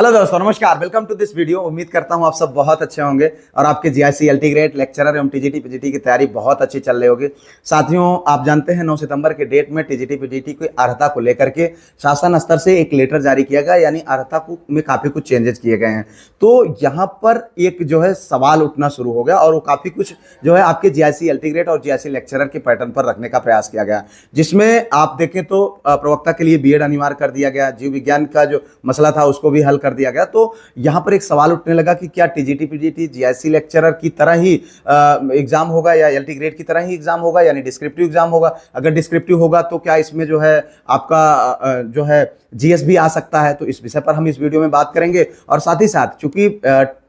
Hello दोस्तों, नमस्कार। Welcome to this video. उम्मीद करता हूं आप सब बहुत अच्छे होंगे और आपके जीआईसी एलटी ग्रेड लेक्चरर एवं टीजीटी पीजीटी की तैयारी बहुत अच्छी चल रही होगी। साथियों, आप जानते हैं 9 सितंबर के डेट में टीजीटी पीजीटी की अर्हता को लेकर के शासन स्तर से एक लेटर जारी किया गया, यानी अर्हता में काफी कुछ चेंजेस किए गए हैं। तो यहाँ पर एक जो है सवाल उठना शुरू हो गया और वो काफी कुछ जो है आपके जीआईसी एलटी ग्रेड और जीआईसी लेक्चरर के पैटर्न पर रखने का प्रयास किया गया, जिसमें आप देखें तो प्रवक्ता के लिए बीएड अनिवार्य कर दिया गया। जीव विज्ञान का जो मसला था उसको भी हल कर दिया गया। तो यहां पर एक सवाल उठने लगा कि क्या टीजीटी पीजीटी जीआईसी लेक्चरर की तरह ही एग्जाम होगा या एलटी ग्रेड की तरह ही एग्जाम होगा, यानी डिस्क्रिप्टिव एग्जाम होगा। अगर डिस्क्रिप्टिव होगा तो क्या इसमें जो है आपका जो है जीएस भी आ सकता है? तो इस विषय पर हम इस वीडियो में बात करेंगे। और साथ ही साथ चूंकि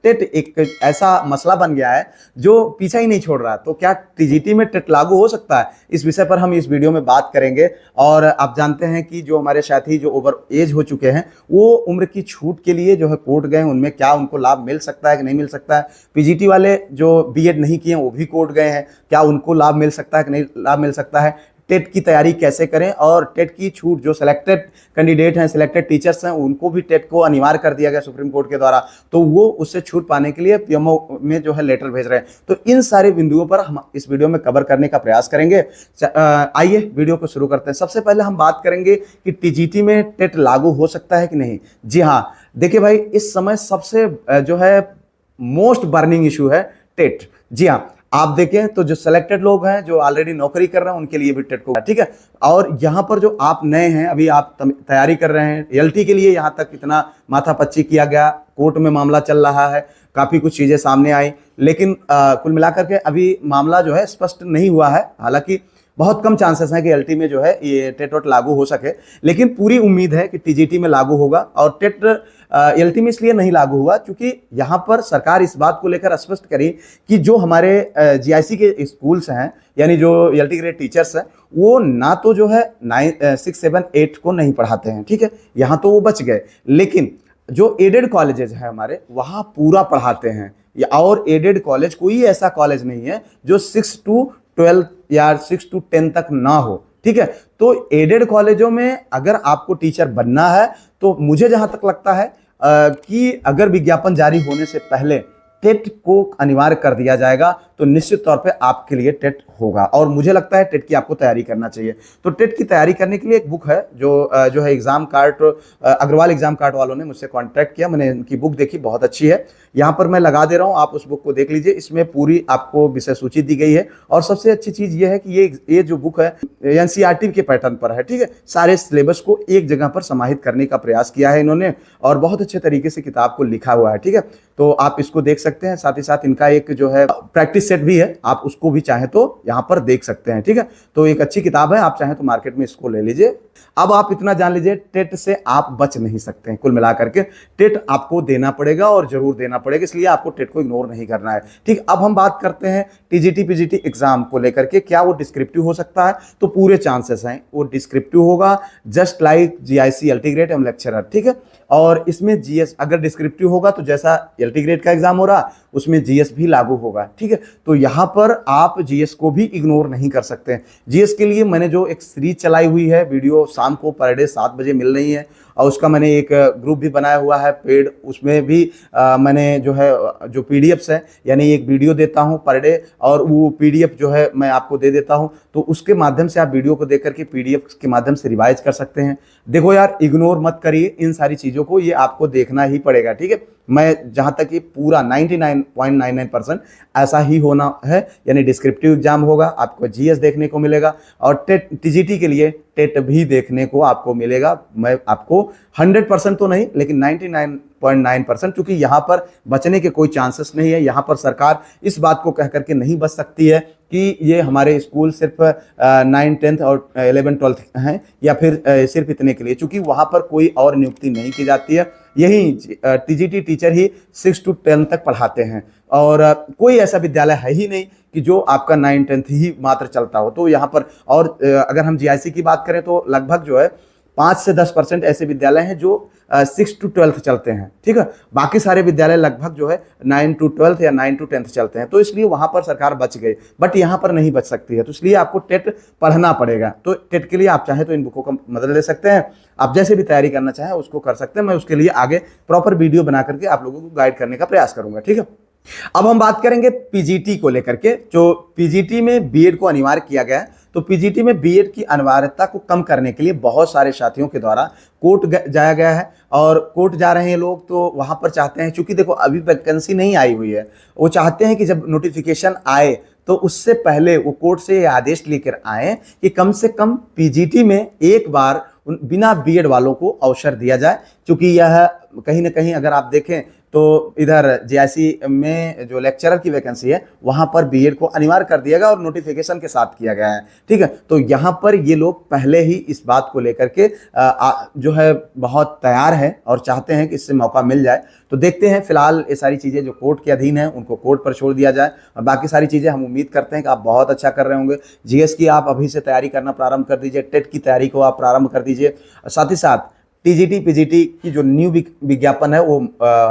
टेट एक ऐसा मसला बन गया है जो पीछा ही नहीं छोड़ रहा, तो क्या टीजीटी में टेट लागू हो सकता है? इस विषय पर हम इस वीडियो में बात करेंगे। और आप जानते हैं कि जो हमारे साथी जो ओवर एज हो चुके हैं वो उम्र की छूट के लिए जो है कोर्ट गए, उनमें क्या उनको लाभ मिल सकता है कि नहीं मिल सकता है? पीजीटी वाले जो बीएड नहीं किए वो भी कोर्ट गए हैं, क्या उनको लाभ मिल सकता है कि नहीं लाभ मिल सकता है? टेट की तैयारी कैसे करें और टेट की छूट जो सिलेक्टेड कैंडिडेट हैं, सिलेक्टेड टीचर्स हैं, उनको भी टेट को अनिवार्य कर दिया गया सुप्रीम कोर्ट के द्वारा, तो वो उससे छूट पाने के लिए पीएमओ में जो है लेटर भेज रहे हैं। तो इन सारे बिंदुओं पर हम इस वीडियो में कवर करने का प्रयास करेंगे। आइए वीडियो को शुरू करते हैं। सबसे पहले हम बात करेंगे कि टीजीटी में टेट लागू हो सकता है कि नहीं। जी हाँ, देखिए भाई, इस समय सबसे जो है मोस्ट बर्निंग इशू है टेट। जी हाँ, आप देखें तो जो सिलेक्टेड लोग हैं, जो ऑलरेडी नौकरी कर रहे हैं, उनके लिए भी टेट को, ठीक है। और यहां पर जो आप नए हैं, अभी आप तैयारी कर रहे हैं एलटी के लिए, यहां तक इतना माथापच्ची किया गया, कोर्ट में मामला चल रहा है, काफी कुछ चीजें सामने आई, लेकिन कुल मिलाकर के अभी मामला जो है स्पष्ट नहीं हुआ है। हालांकि बहुत कम चांसेस हैं कि एलटी में जो है ये टेट वोट लागू हो सके, लेकिन पूरी उम्मीद है कि टीजीटी में लागू होगा। और टेट एलटी में इसलिए नहीं लागू हुआ क्योंकि यहाँ पर सरकार इस बात को लेकर स्पष्ट करी कि जो हमारे जीआईसी के स्कूल्स हैं, यानी जो एलटी ग्रेड टीचर्स हैं, वो ना तो जो है 6, 7, 8 को नहीं पढ़ाते हैं, ठीक है, यहाँ तो वो बच गए, लेकिन जो एडेड कॉलेजेस हैं हमारे, वहाँ पूरा पढ़ाते हैं। और एडेड कॉलेज कोई ऐसा कॉलेज नहीं है जो 6 to 12 या 6 to 10 तक ना हो, ठीक है। तो एडेड कॉलेजों में अगर आपको टीचर बनना है तो मुझे जहां तक लगता है कि अगर विज्ञापन जारी होने से पहले टेट को अनिवार्य कर दिया जाएगा तो निश्चित तौर पे आपके लिए टेट होगा। और मुझे लगता है टेट की आपको तैयारी करना चाहिए। तो टेट की तैयारी करने के लिए एक बुक है जो है exam card, Agarwal exam card वालों ने मुझसे कांटेक्ट किया, मैंने इनकी बुक देखी, बहुत अच्छी है। यहाँ पर मैं लगा दे रहा हूँ, आप उस बुक को देख लीजिए। इसमें पूरी आपको विषय सूची दी गई है। और सबसे अच्छी चीज ये है कि ये जो बुक है एनसीईआरटी के पैटर्न पर है, ठीक है। सारे सिलेबस को एक जगह पर समाहित करने का प्रयास किया है इन्होंने और बहुत अच्छे तरीके से किताब को लिखा हुआ है, ठीक है। तो आप इसको देख सकते हैं। साथ ही साथ इनका एक जो है प्रैक्टिस सेट भी है, आप उसको भी चाहें तो यहाँ पर देख सकते हैं, ठीक है। तो एक अच्छी किताब है, आप चाहें तो मार्केट में इसको ले लीजिए। अब आप इतना जान लीजिए, टेट से आप बच नहीं सकते हैं। कुल मिलाकर के टेट आपको देना पड़ेगा और जरूर देना पड़ेगा, इसलिए आपको टेट को इग्नोर नहीं करना है, ठीक। अब हम बात करते हैं टीजीटी पीजीटी एग्जाम को लेकर के, क्या वो डिस्क्रिप्टिव हो सकता है? तो पूरे चांसेस हैं वो डिस्क्रिप्टिव होगा, just like GIC LT grade एवं लेक्चरर, ठीक है। और इसमें जीएस अगर डिस्क्रिप्टिव होगा तो जैसा एलटी ग्रेड का एग्जाम हो रहा उसमें जीएस भी लागू होगा, ठीक है। तो यहां पर आप जीएस को भी इग्नोर नहीं कर सकते। जीएस के लिए मैंने जो एक सीरीज चलाई हुई है, वीडियो शाम को पर डे 7 बजे मिल रही है, और उसका मैंने एक ग्रुप भी बनाया हुआ है पेड, उसमें भी मैंने जो है जो पीडीएफ्स है, यानी एक वीडियो देता हूं पर डे और वो पीडीएफ जो है मैं आपको दे देता हूं। तो उसके माध्यम से आप वीडियो को देख करके पीडीएफ के माध्यम से रिवाइज कर सकते हैं। देखो यार, इग्नोर मत करिए इन सारी चीज़ों को, ये आपको देखना ही पड़ेगा, ठीक है। मैं जहां तक ये पूरा 99.99% ऐसा ही होना है, यानी डिस्क्रिप्टिव एग्जाम होगा, आपको जीएस देखने को मिलेगा और टेट टीजीटी के लिए टेट भी देखने को आपको मिलेगा। मैं आपको 100% तो नहीं, लेकिन 99.9%, क्योंकि यहाँ पर बचने के कोई चांसेस नहीं है। यहाँ पर सरकार इस बात को कह करके नहीं बच सकती है कि ये हमारे स्कूल सिर्फ 9, 10 और 11, 12 हैं या फिर सिर्फ इतने के लिए, क्योंकि वहाँ पर कोई और नियुक्ति नहीं की जाती है। यही टीजीटी टीचर ही 6 to 10 तक पढ़ाते हैं और कोई ऐसा विद्यालय है ही नहीं कि जो आपका 9, 10 ही मात्र चलता हो। तो यहाँ पर और अगर हम जीआईसी की बात करें तो लगभग जो है 5 से 10% ऐसे विद्यालय हैं जो 6 to 12th चलते हैं, ठीक है। बाकी सारे विद्यालय लगभग जो है 9 to 12th या 9 to 10th चलते हैं, तो इसलिए वहां पर सरकार बच गई, बट यहाँ पर नहीं बच सकती है। तो इसलिए आपको टेट पढ़ना पड़ेगा। तो टेट के लिए आप चाहे तो इन बुकों का मदद ले सकते हैं, आप जैसे भी तैयारी करना चाहें उसको कर सकते हैं। मैं उसके लिए आगे प्रॉपर वीडियो बना करके आप लोगों को गाइड करने का प्रयास करूंगा, ठीक है। अब हम बात करेंगे पीजीटी को लेकर के। जो पीजीटी में बीएड को अनिवार्य किया गया है, तो पीजीटी में बीएड की अनिवार्यता को कम करने के लिए बहुत सारे साथियों के द्वारा कोर्ट जाया गया है, और कोर्ट जा रहे हैं लोग तो वहां पर चाहते हैं, क्योंकि देखो अभी वैकेंसी नहीं आई हुई है, वो चाहते हैं कि जब नोटिफिकेशन आए तो उससे पहले वो कोर्ट से ये आदेश लेकर आए कि कम से कम पीजीटी में एक बार बिना बीएड वालों को अवसर दिया जाए। क्योंकि यह कहीं ना कहीं अगर आप देखें तो इधर जेआईसी में जो लेक्चरर की वैकेंसी है वहां पर बीएड को अनिवार्य कर दिया गया और नोटिफिकेशन के साथ किया गया है, ठीक है। तो यहां पर ये लोग पहले ही इस बात को लेकर के जो है बहुत तैयार है और चाहते हैं कि इससे मौका मिल जाए। तो देखते हैं, फिलहाल ये सारी चीज़ें जो कोर्ट के अधीन है उनको कोर्ट पर छोड़ दिया जाए, और बाकी सारी चीज़ें हम उम्मीद करते हैं कि आप बहुत अच्छा कर रहे होंगे। जीएस की आप अभी से तैयारी करना प्रारंभ कर दीजिए, टेट की तैयारी को आप प्रारंभ कर दीजिए। साथ ही साथ टीजीटी पीजीटी की जो न्यू विज्ञापन है वो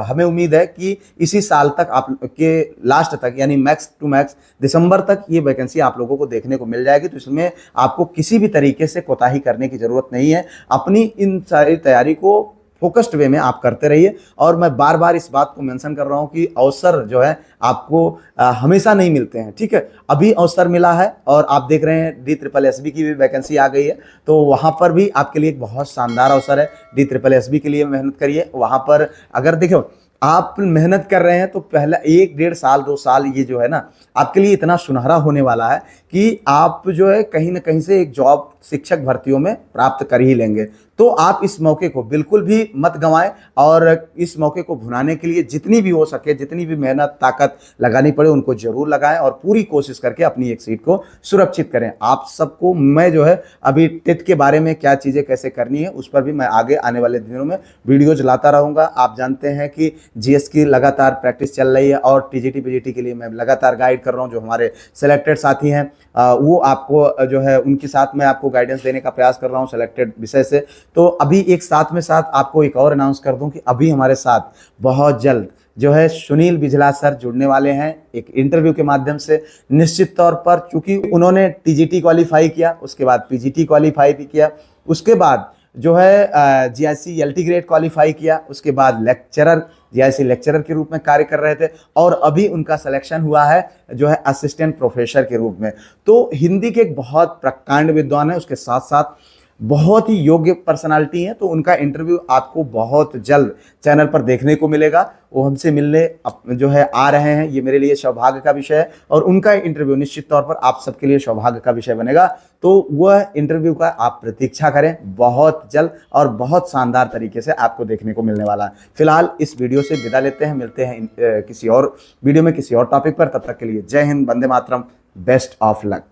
हमें उम्मीद है कि इसी साल तक आप के लास्ट तक, यानी मैक्स टू मैक्स दिसंबर तक ये वैकेंसी आप लोगों को देखने को मिल जाएगी। तो इसमें आपको किसी भी तरीके से कोताही करने की जरूरत नहीं है। अपनी इन सारी तैयारी को फोकस्ड वे में आप करते रहिए। और मैं बार बार इस बात को मेंशन कर रहा हूं कि अवसर जो है आपको हमेशा नहीं मिलते हैं, ठीक है। अभी अवसर मिला है और आप देख रहे हैं DSSB की भी वैकेंसी आ गई है, तो वहां पर भी आपके लिए एक बहुत शानदार अवसर है। DSSB के लिए मेहनत करिए। वहां पर अगर देखो आप मेहनत कर रहे हैं तो पहला 1-1.5 साल 2 साल ये जो है ना आपके लिए इतना सुनहरा होने वाला है कि आप जो है कहीं ना कहीं से एक जॉब शिक्षक भर्तियों में प्राप्त कर ही लेंगे। तो आप इस मौके को बिल्कुल भी मत गंवाएं, और इस मौके को भुनाने के लिए जितनी भी हो सके, जितनी भी मेहनत ताकत लगानी पड़े उनको जरूर लगाएं, और पूरी कोशिश करके अपनी एक सीट को सुरक्षित करें। आप सबको मैं जो है अभी टेट के बारे में क्या चीज़ें कैसे करनी है उस पर भी मैं आगे आने वाले दिनों में वीडियोज लाता रहूँगा। आप जानते हैं कि जीएस की लगातार प्रैक्टिस चल रही है, और टीजीटी पीजीटी के लिए मैं लगातार गाइड कर रहा हूँ। जो हमारे सिलेक्टेड साथी हैं वो आपको जो है उनके साथ मैं आपको गाइडेंस देने का प्रयास कर रहा हूँ सिलेक्टेड विषय से। तो अभी एक साथ में साथ आपको एक और अनाउंस कर दूं कि अभी हमारे साथ बहुत जल्द जो है सुनील बिजला सर जुड़ने वाले हैं एक इंटरव्यू के माध्यम से। निश्चित तौर पर चूंकि उन्होंने टीजीटी क्वालिफाई किया, उसके बाद पीजीटी क्वालिफाई भी किया, उसके बाद जो है जीआईसी एलटी ग्रेड क्वालिफाई किया, उसके बाद लेक्चरर जीआईसी लेक्चरर के रूप में कार्य कर रहे थे, और अभी उनका सिलेक्शन हुआ है जो है असिस्टेंट प्रोफेसर के रूप में। तो हिंदी के एक बहुत प्रकांड विद्वान है, उसके साथ साथ बहुत ही योग्य पर्सनालिटी है। तो उनका इंटरव्यू आपको बहुत जल्द चैनल पर देखने को मिलेगा। वो हमसे मिलने जो है आ रहे हैं, ये मेरे लिए सौभाग्य का विषय है, और उनका इंटरव्यू निश्चित तौर पर आप सबके लिए सौभाग्य का विषय बनेगा। तो वह इंटरव्यू का आप प्रतीक्षा करें, बहुत जल्द और बहुत शानदार तरीके से आपको देखने को मिलने वाला है। फिलहाल इस वीडियो से विदा लेते हैं, मिलते हैं किसी और वीडियो में किसी और टॉपिक पर। तब तक के लिए जय Hind, Vande Mataram, best of luck.